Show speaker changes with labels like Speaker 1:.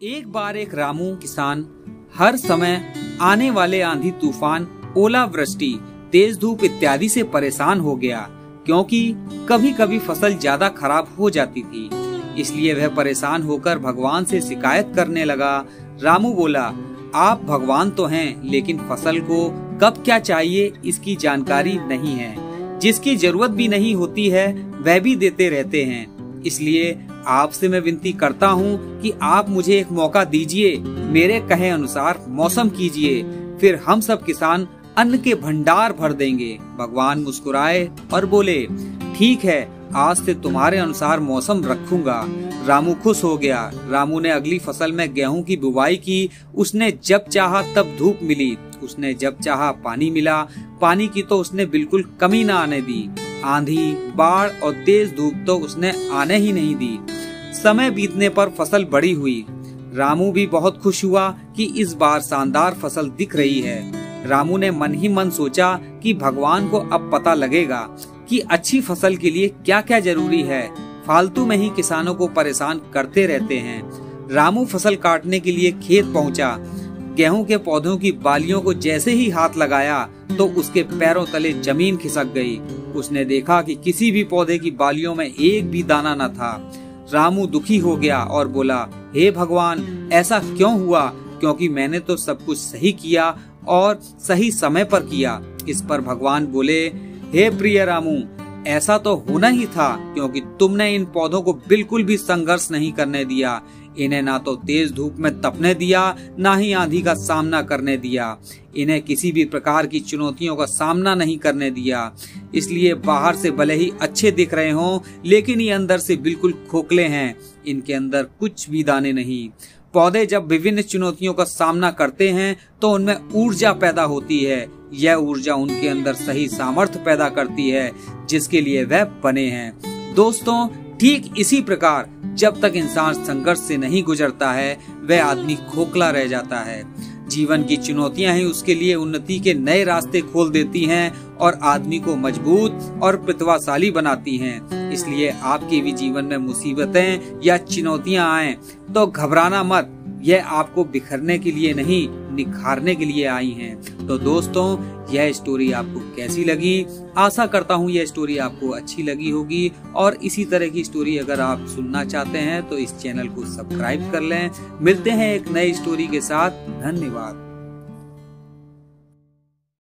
Speaker 1: एक बार एक रामू किसान हर समय आने वाले आंधी तूफान, ओलावृष्टि, तेज धूप इत्यादि से परेशान हो गया, क्योंकि कभी कभी फसल ज्यादा खराब हो जाती थी। इसलिए वह परेशान होकर भगवान से शिकायत करने लगा। रामू बोला, आप भगवान तो हैं, लेकिन फसल को कब क्या चाहिए इसकी जानकारी नहीं है। जिसकी जरूरत भी नहीं होती है वह भी देते रहते हैं। इसलिए आपसे मैं विनती करता हूँ कि आप मुझे एक मौका दीजिए, मेरे कहे अनुसार मौसम कीजिए, फिर हम सब किसान अन्न के भंडार भर देंगे। भगवान मुस्कुराए और बोले, ठीक है, आज से तुम्हारे अनुसार मौसम रखूंगा। रामू खुश हो गया। रामू ने अगली फसल में गेहूं की बुवाई की। उसने जब चाहा तब धूप मिली, उसने जब चाहा पानी मिला। पानी की तो उसने बिल्कुल कमी न आने दी। आंधी, बाढ़ और तेज धूप तो उसने आने ही नहीं दी। समय बीतने पर फसल बड़ी हुई। रामू भी बहुत खुश हुआ कि इस बार शानदार फसल दिख रही है। रामू ने मन ही मन सोचा कि भगवान को अब पता लगेगा कि अच्छी फसल के लिए क्या क्या जरूरी है। फालतू में ही किसानों को परेशान करते रहते हैं। रामू फसल काटने के लिए खेत पहुंचा। गेहूं के पौधों की बालियों को जैसे ही हाथ लगाया तो उसके पैरों तले जमीन खिसक गई। उसने देखा कि किसी भी पौधे की बालियों में एक भी दाना न था। रामू दुखी हो गया और बोला, हे भगवान, ऐसा क्यों हुआ? क्योंकि मैंने तो सब कुछ सही किया और सही समय पर किया। इस पर भगवान बोले, हे प्रिय रामू, ऐसा तो होना ही था, क्योंकि तुमने इन पौधों को बिल्कुल भी संघर्ष नहीं करने दिया। इन्हें ना तो तेज धूप में तपने दिया, ना ही आंधी का सामना करने दिया। इन्हें किसी भी प्रकार की चुनौतियों का सामना नहीं करने दिया। इसलिए बाहर से भले ही अच्छे दिख रहे हों, लेकिन ये अंदर से बिल्कुल खोखले हैं। इनके अंदर कुछ भी दाने नहीं। पौधे जब विभिन्न चुनौतियों का सामना करते हैं तो उनमें ऊर्जा पैदा होती है। यह ऊर्जा उनके अंदर सही सामर्थ्य पैदा करती है जिसके लिए वह बने हैं। दोस्तों, ठीक इसी प्रकार जब तक इंसान संघर्ष से नहीं गुजरता है वह आदमी खोखला रह जाता है। जीवन की चुनौतियां ही उसके लिए उन्नति के नए रास्ते खोल देती हैं और आदमी को मजबूत और प्रतिभाशाली बनाती हैं। इसलिए आपके भी जीवन में मुसीबतें या चुनौतियां आए तो घबराना मत। यह आपको बिखरने के लिए नहीं, निखारने के लिए आई हैं। तो दोस्तों, यह स्टोरी आपको कैसी लगी? आशा करता हूँ यह स्टोरी आपको अच्छी लगी होगी। और इसी तरह की स्टोरी अगर आप सुनना चाहते हैं तो इस चैनल को सब्सक्राइब कर लें। मिलते हैं एक नई स्टोरी के साथ। धन्यवाद।